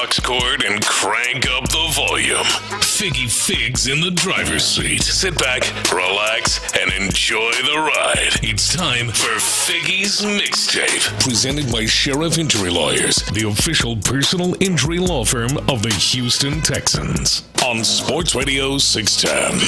aux cord and crank up the volume. Figgy Figs in the driver's seat. Sit back, relax, and enjoy the ride. It's time for Figgy's Mixtape. Presented by Sheriff Injury Lawyers, the official personal injury law firm of the Houston Texans. On Sports Radio 610.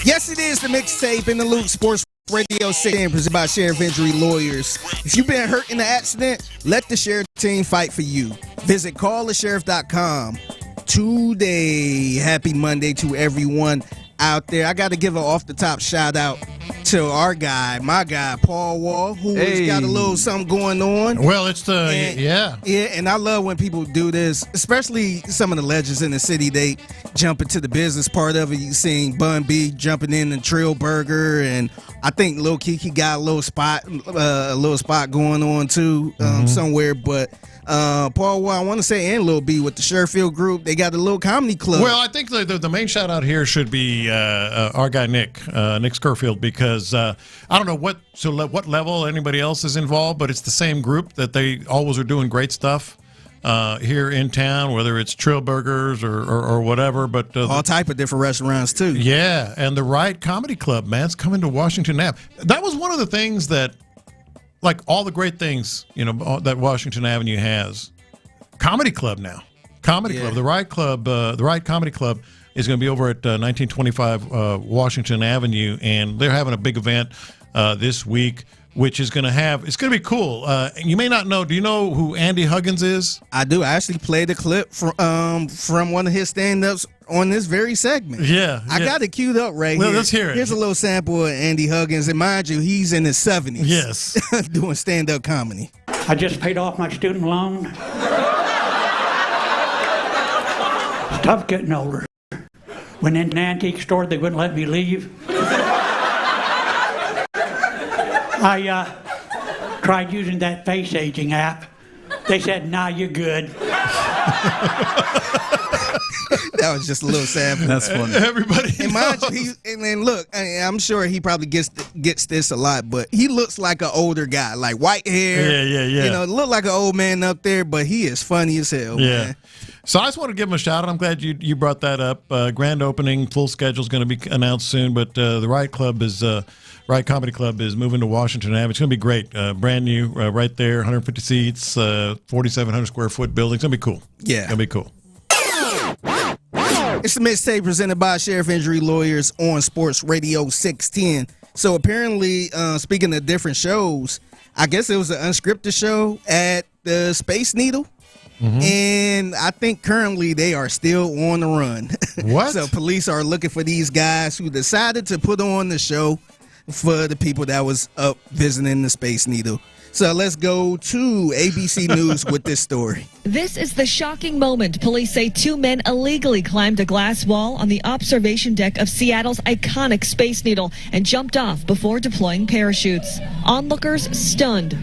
Yes, it is the Mixtape in the Loop Sports Radio 610, presented by Sheriff Injury Lawyers. If you've been hurt in an accident, let the Sheriff team fight for you. Visit callthesheriff.com today. Happy Monday to everyone out there. I got to give an off-the-top shout-out to my guy, Paul Wall, who's got a little something going on. Well, it's Yeah, and I love when people do this, especially some of the legends in the city. They jump into the business part of it. You seen Bun B jumping in the Trill Burger, and I think Lil Kiki got a little spot going on too somewhere. But Paul Wall, I want to say, and Lil B with the Sherfield group, they got a little comedy club. Well, I think the main shout out here should be our guy Nick Scurfield, because I don't know what level anybody else is involved, but it's the same group that they always are doing great stuff here in town, whether it's Trill Burgers or whatever. But all type of different restaurants too. Yeah, and the Riot Comedy Club, man, it's coming to Washington Ave. That was one of the things that, like all the great things, that Washington Avenue has. Comedy Club now. Club. The Riot Comedy Club is going to be over at 1925 Washington Avenue, and they're having a big event this week, which is going to it's going to be cool. You may not know. Do you know who Andy Huggins is? I do. I actually played a clip from one of his stand-ups on this very segment. Yeah. I got it queued up right here. Let's hear it. Here's a little sample of Andy Huggins, and mind you, he's in his 70s. Yes. Doing stand-up comedy. I just paid off my student loan. It's tough getting older. Went in an antique store, they wouldn't let me leave. I tried using that face aging app. They said, "Nah, you're good." That was just a little sample. That's funny. Everybody and mind you, and then look, I'm sure he probably gets this a lot, but he looks like an older guy, like white hair. Yeah. Look like an old man up there, but he is funny as hell. Yeah. Man. So I just want to give him a shout out. I'm glad you brought that up. Grand opening, full schedule is going to be announced soon, but the Riot Comedy Club is moving to Washington Ave. It's going to be great. Brand new, right there, 150 seats, 4,700 square foot building. It's going to be cool. Yeah. It's going to be cool. It's the Mixtape presented by Sheriff Injury Lawyers on Sports Radio 610. So apparently, speaking of different shows, I guess it was an unscripted show at the Space Needle. Mm-hmm. And I think currently they are still on the run. What? So police are looking for these guys who decided to put on the show for the people that was up visiting the Space Needle. So let's go to ABC News with this story. This is the shocking moment. Police say two men illegally climbed a glass wall on the observation deck of Seattle's iconic Space Needle and jumped off before deploying parachutes. Onlookers stunned.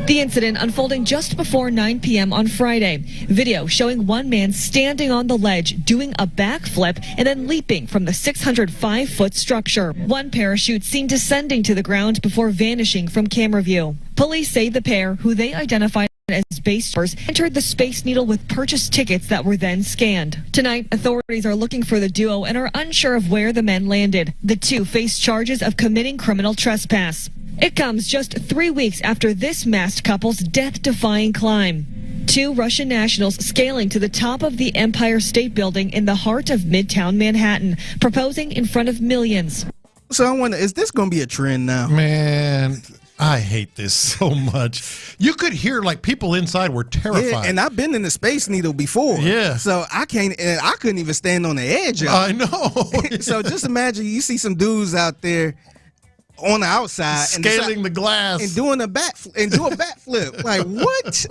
The incident unfolding just before 9 p.m. on Friday. Video showing one man standing on the ledge doing a backflip and then leaping from the 605-foot structure. One parachute seen descending to the ground before vanishing from camera view. Police say the pair, who they identified as base jumpers, entered the Space Needle with purchased tickets that were then scanned. Tonight, authorities are looking for the duo and are unsure of where the men landed. The two face charges of committing criminal trespass. It comes just 3 weeks after this masked couple's death-defying climb. Two Russian nationals scaling to the top of the Empire State Building in the heart of Midtown Manhattan, proposing in front of millions. So I wonder, is this going to be a trend now? Man, I hate this so much. You could hear like people inside were terrified. Yeah, and I've been in the Space Needle before. Yeah. So I couldn't even stand on the edge of it. I know. So just imagine you see some dudes out there on the outside scaling the glass and do a backflip. Like what?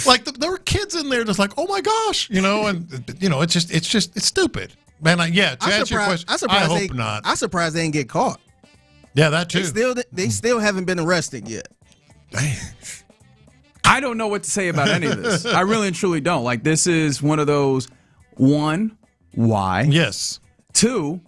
Like there were kids in there just like, oh my gosh, it's stupid. Man, to answer your question, I hope not. I'm surprised they didn't get caught. Yeah, that too. They still haven't been arrested yet. Damn. I don't know what to say about any of this. I really and truly don't. Like, this is one of those, one, why? Yes. Two,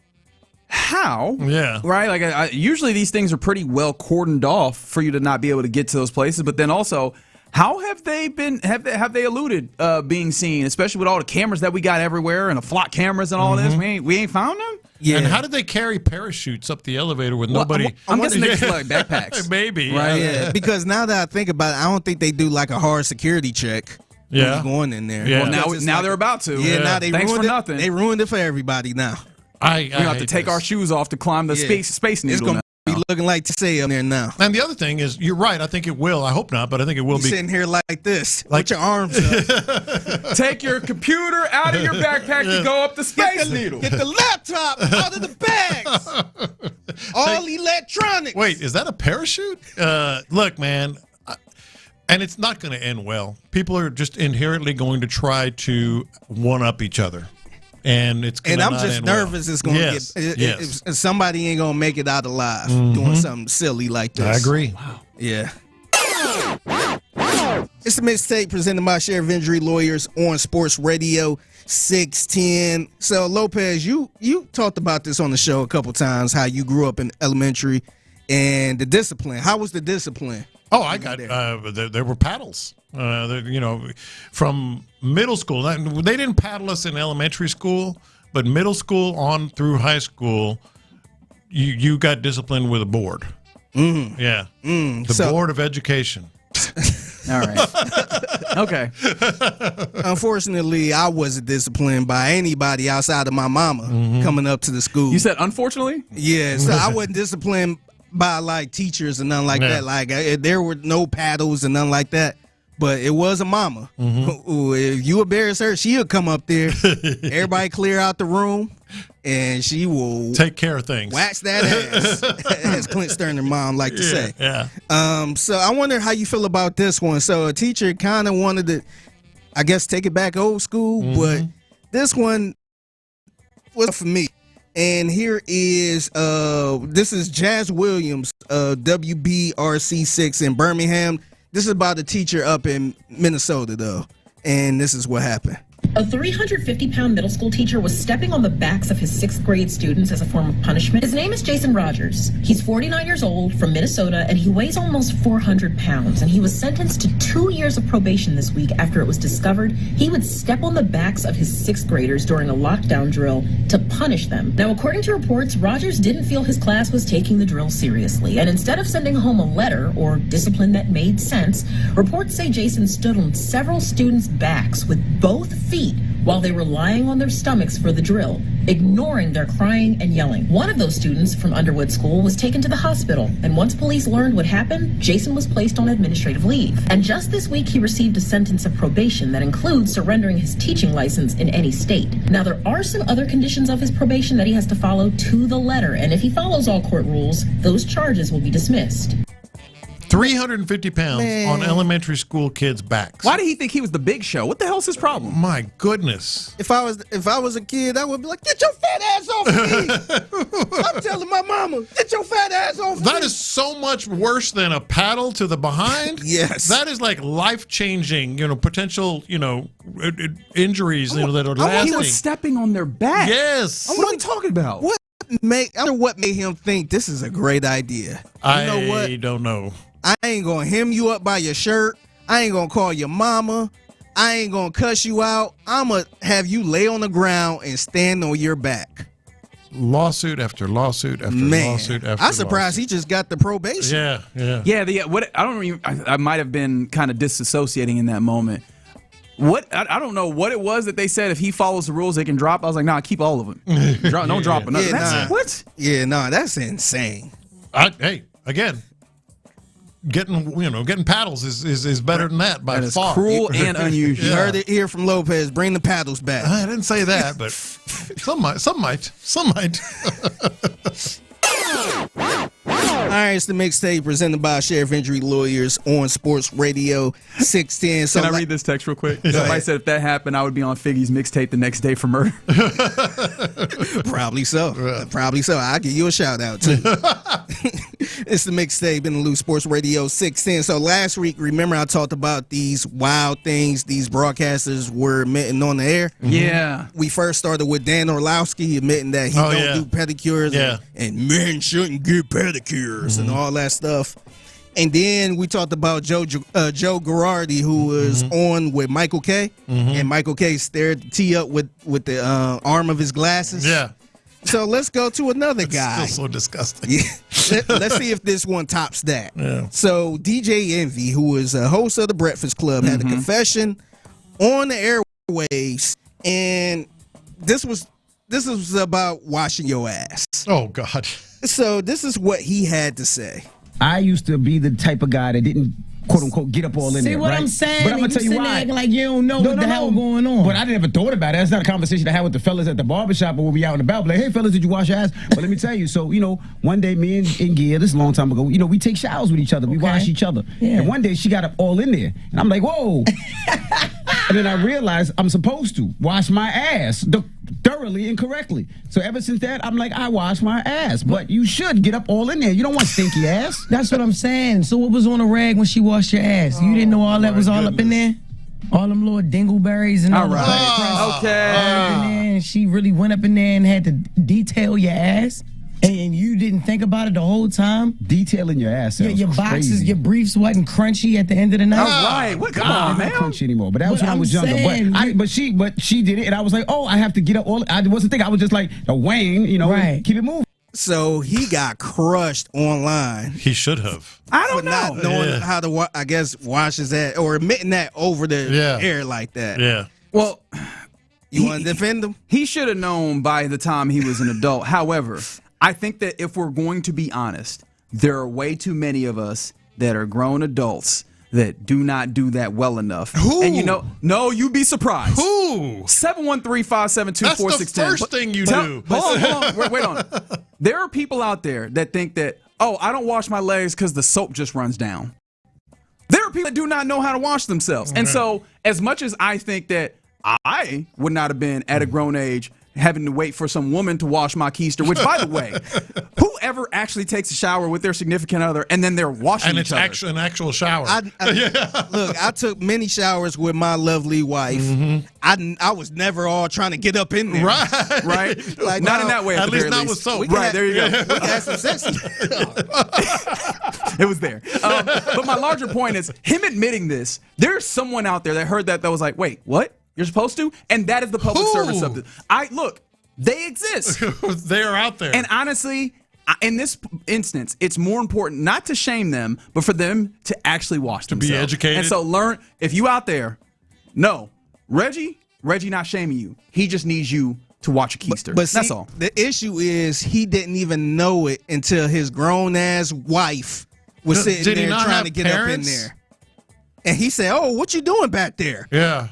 how? Yeah. Right? Like, usually these things are pretty well cordoned off for you to not be able to get to those places. But then also, How have they been? Have they eluded being seen, especially with all the cameras that we got everywhere and the flock cameras and all this? We ain't found them. Yeah. And how did they carry parachutes up the elevator with nobody? I'm guessing they just like backpacks. Maybe. Right. Yeah, because now that I think about it, I don't think they do like a hard security check. When you're going in there. Yeah. Well, now they're about to. Yeah, now they Thanks ruined for it. nothing. They ruined it for everybody now. We have to take our shoes off to climb the space needle. It's going to be looking like to say up there now. And the other thing is, you're right. I think it will. I hope not, but I think it will be. Sitting here like this, with your arms up. Take your computer out of your backpack to go up the space needle. Get the laptop out of the bags. All electronics. Wait, is that a parachute? Look, man. And it's not going to end well. People are just inherently going to try to one-up each other. And it's going to I'm just nervous it's going to get somebody ain't going to make it out alive doing something silly like this. I agree. Wow. Yeah. It's the mixtape presented by Sheriff Injury Lawyers on Sports Radio 610. So, Lopez, you talked about this on the show a couple times, how you grew up in elementary and the discipline. How was the discipline? Oh, I got there were paddles. From middle school. They didn't paddle us in elementary school, but middle school on through high school, you got disciplined with a board. Yeah, the Board of Education. All right. Okay. Unfortunately, I wasn't disciplined by anybody outside of my mama coming up to the school. You said unfortunately? Yeah, so I wasn't disciplined by like teachers and nothing like that. Like there were no paddles and nothing like that. But it was a mama who, if you embarrass her, she'll come up there. Everybody clear out the room, and she will take care of things. Wax that ass, as Clint Sterner mom like to say. Yeah. So I wonder how you feel about this one. So a teacher kind of wanted to, I guess, take it back old school, but this one was for me. And here is this is Jazz Williams, WBRC6 in Birmingham. This is about a teacher up in Minnesota, though, and this is what happened. A 350-pound middle school teacher was stepping on the backs of his 6th grade students as a form of punishment. His name is Jason Rogers. He's 49 years old, from Minnesota, and he weighs almost 400 pounds. And he was sentenced to 2 years of probation this week after it was discovered he would step on the backs of his 6th graders during a lockdown drill to punish them. Now, according to reports, Rogers didn't feel his class was taking the drill seriously. And instead of sending home a letter or discipline that made sense, reports say Jason stood on several students' backs with both feet while they were lying on their stomachs for the drill, ignoring their crying and yelling. One of those students from Underwood School was taken to the hospital, and once police learned what happened, Jason was placed on administrative leave. And just this week, he received a sentence of probation that includes surrendering his teaching license in any state. Now, there are some other conditions of his probation that he has to follow to the letter, and if he follows all court rules, those charges will be dismissed. 350 pounds on elementary school kids' backs. Why did he think he was the big show? What the hell's his problem? My goodness. If I was a kid, I would be like, get your fat ass off of me. I'm telling my mama, get your fat ass off of me. That is so much worse than a paddle to the behind. Yes. That is like life-changing, potential, injuries, that are lasting. He was stepping on their back. Yes. What are we talking about? I wonder what made him think this is a great idea. You know what? I don't know. I ain't gonna hem you up by your shirt. I ain't gonna call your mama. I ain't gonna cuss you out. I'm gonna have you lay on the ground and stand on your back. Lawsuit after lawsuit after lawsuit after I'm surprised he just got the probation. Yeah. I might have been kind of disassociating in that moment. I don't know what it was that they said if he follows the rules they can drop. I was like, nah, keep all of them. Don't drop another. What? Yeah, that's insane. Hey, again. Getting paddles is better than that by far. Cruel and unusual. You heard it here from Lopez. Bring the paddles back. I didn't say that, but some might. All right, it's the mixtape presented by Sheriff Injury Lawyers on Sports Radio 610. So Can I read this text real quick? Somebody said if that happened, I would be on Figgy's mixtape the next day for murder. Probably so. Probably so. I'll give you a shout out too. It's the mixtape in the Loose Sports Radio 610. So last week, remember I talked about these wild things these broadcasters were admitting on the air? Yeah. We first started with Dan Orlowski admitting that he don't do pedicures and men shouldn't get pedicures and all that stuff. And then we talked about Joe Girardi, who was on with Michael K. And Michael K stared the tee up with the arm of his glasses. Yeah. So let's go to another guy. Still so disgusting. Yeah. Let's see if this one tops that. Yeah. So DJ Envy, who was a host of the Breakfast Club, had a confession on the airwaves, and this was about washing your ass. Oh God. So this is what he had to say. I used to be the type of guy that didn't, quote unquote, get up all in there. See what right? I'm saying? But I'm gonna tell you why. Acting like you don't know what the hell going on. But I never thought about it. That's not a conversation I had with the fellas at the barbershop or when we out and about. Like, hey fellas, did you wash your ass? But let me tell you. So one day me and Gia, this is a long time ago. We take showers with each other. We wash each other. Yeah. And one day she got up all in there, and I'm like, whoa. And then I realized I'm supposed to wash my ass thoroughly and correctly. So ever since that, I'm like, I wash my ass. But you should get up all in there. You don't want stinky ass. That's what I'm saying. So what was on the rag when she washed your ass? You didn't know all that was all up in there? All them little dingleberries and all the Okay. And she really went up in there and had to detail your ass? And you didn't think about it the whole time? Detailing your ass. Yeah, your boxes, your briefs wasn't crunchy at the end of the night. All right. What? Come on, man. Not crunchy anymore. But that was But when I I'm was younger. saying, But she did it, and I was like, oh, I have to get up all. I wasn't thinking. I was just like, Wayne, Right. keep it moving. So he got crushed online. He should have. I don't for not know. knowing how to, wash his ass, or admitting that over the air like that. Yeah. Well, You want to defend him? he should have known by the time he was an adult. However, I think that if we're going to be honest, there are way too many of us that are grown adults that do not do that well enough. Who? And no, you'd be surprised. Who? 713-572-4610. That's the first thing you do. Hold on. Wait on. There are people out there that think that, I don't wash my legs because the soap just runs down. There are people that do not know how to wash themselves. And so, as much as I think that I would not have been at a grown age having to wait for some woman to wash my keister, which, by the way, whoever actually takes a shower with their significant other and then they're washing And each it's other. an actual shower. Look, I took many showers with my lovely wife. I was never all trying to get up in there. Right? Like, Not no, in that way. at the least very not least. with soap. Right, there you go. We can have some sex. It was there. But my larger point is him admitting this. There's someone out there that heard that was like, wait, what? You're supposed to? And that is the public service of it. Look, they exist. They are out there. And honestly, in this instance, it's more important not to shame them, but for them to actually wash themselves. be educated. And so learn, if you out there, no, Reggie not shaming you. He just needs you to watch a keister. But see, that's all. The issue is he didn't even know it until his grown-ass wife was Did sitting he there not trying have to get parents? up in there. And he said, "Oh, what you doing back there?" Yeah.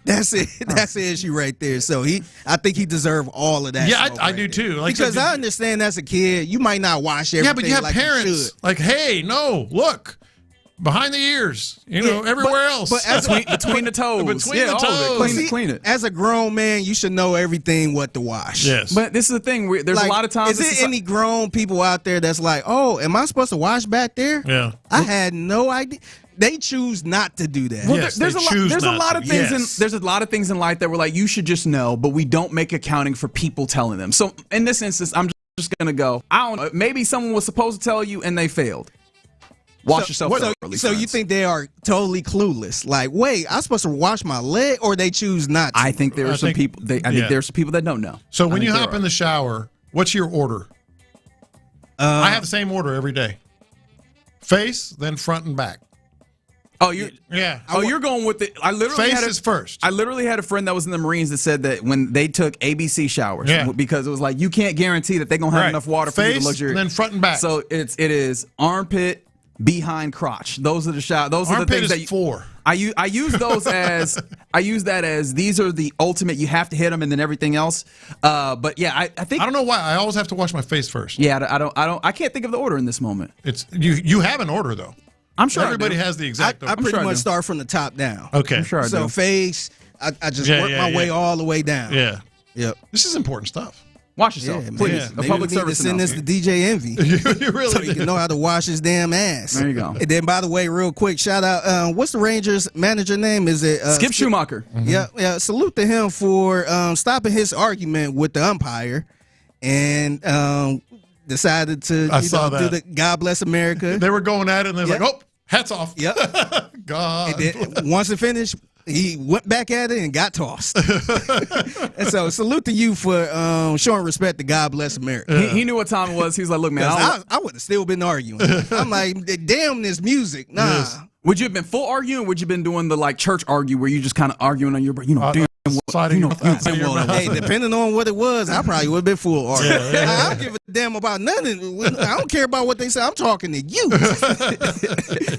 That's it. That's the issue right there. So I think he deserved all of that. Yeah, smoke I right do there. too. Like, because I understand as a kid, you might not wash everything. Yeah, but you have like parents you should. like, hey, no, look, behind the ears, everywhere else. But as Between the toes. Between the all of it. toes. See, Clean it. As a grown man, you should know everything what to wash. Yes. But this is the thing. There's Like, a lot of times. Is there any grown people out there that's like, "Oh, am I supposed to wash back there?" Yeah. I had no idea. They choose not to do that. Well, Yes, there's they a lot. choose There's a not lot to. of things. Yes. There's a lot of things in life that we're like, you should just know, but we don't make accounting for people telling them. So in this instance, I'm just gonna go. I don't know. Maybe someone was supposed to tell you and they failed. Wash yourself. So you think they are totally clueless? Like, wait, I'm supposed to wash my leg, or they choose not to? I think there are some people. I think there's some people that don't know. So when I you think hop there in are. the shower, what's your order? I have the same order every day. Face, then front and back. Oh, you're going with it. I literally Face had is first. I literally had a friend that was in the Marines that said that when they took ABC showers, because it was like you can't guarantee that they're gonna have enough water for you to Face, luxury. and then front and back. So it is armpit, behind, crotch. Those are the showers. Those are the Armpit things is that 4. I use those as I use that as these are the ultimate. You have to hit them and then everything else. But yeah, I think I don't know why I always have to wash my face first. Yeah, I can't think of the order in this moment. It's you have an order though. I'm sure everybody has the exact order. I pretty much start from the top down. Okay, I'm sure I So do. face, I just work my way all the way down. Yeah. Yep. This is important stuff. Wash yourself, please. Maybe A public we need service to send this to DJ Envy. You really so he can know how to wash his damn ass. There you go. And then, by the way, real quick, shout out. What's the Rangers manager name? Is it Skip Schumacher? Yeah. Salute to him for stopping his argument with the umpire, and decided to do the God Bless America. They were going at it, and they're Yep. like, oh, hats off. Yep. God. And then, once it finished, he went back at it and got tossed. And so salute to you for showing respect to God Bless America. He knew what time it was. He was like, look, man, I would have still been arguing. I'm like, damn this music. Nah. Yes. Would you have been full arguing? Would you have been doing the like church argue where you just kind of arguing on your, damn, Hey, depending on what it was, I probably would have been full arguing. I don't give a damn about nothing. I don't care about what they say. I'm talking to you.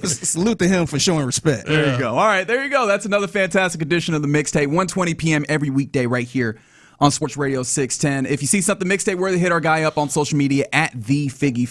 Salute to him for showing respect. There you go. All right, there you go. That's another fantastic edition of the Mixtape. 1:20 p.m. every weekday right here on Sports Radio 610. If you see something Mixtape worthy, hit our guy up on social media at the Figgy.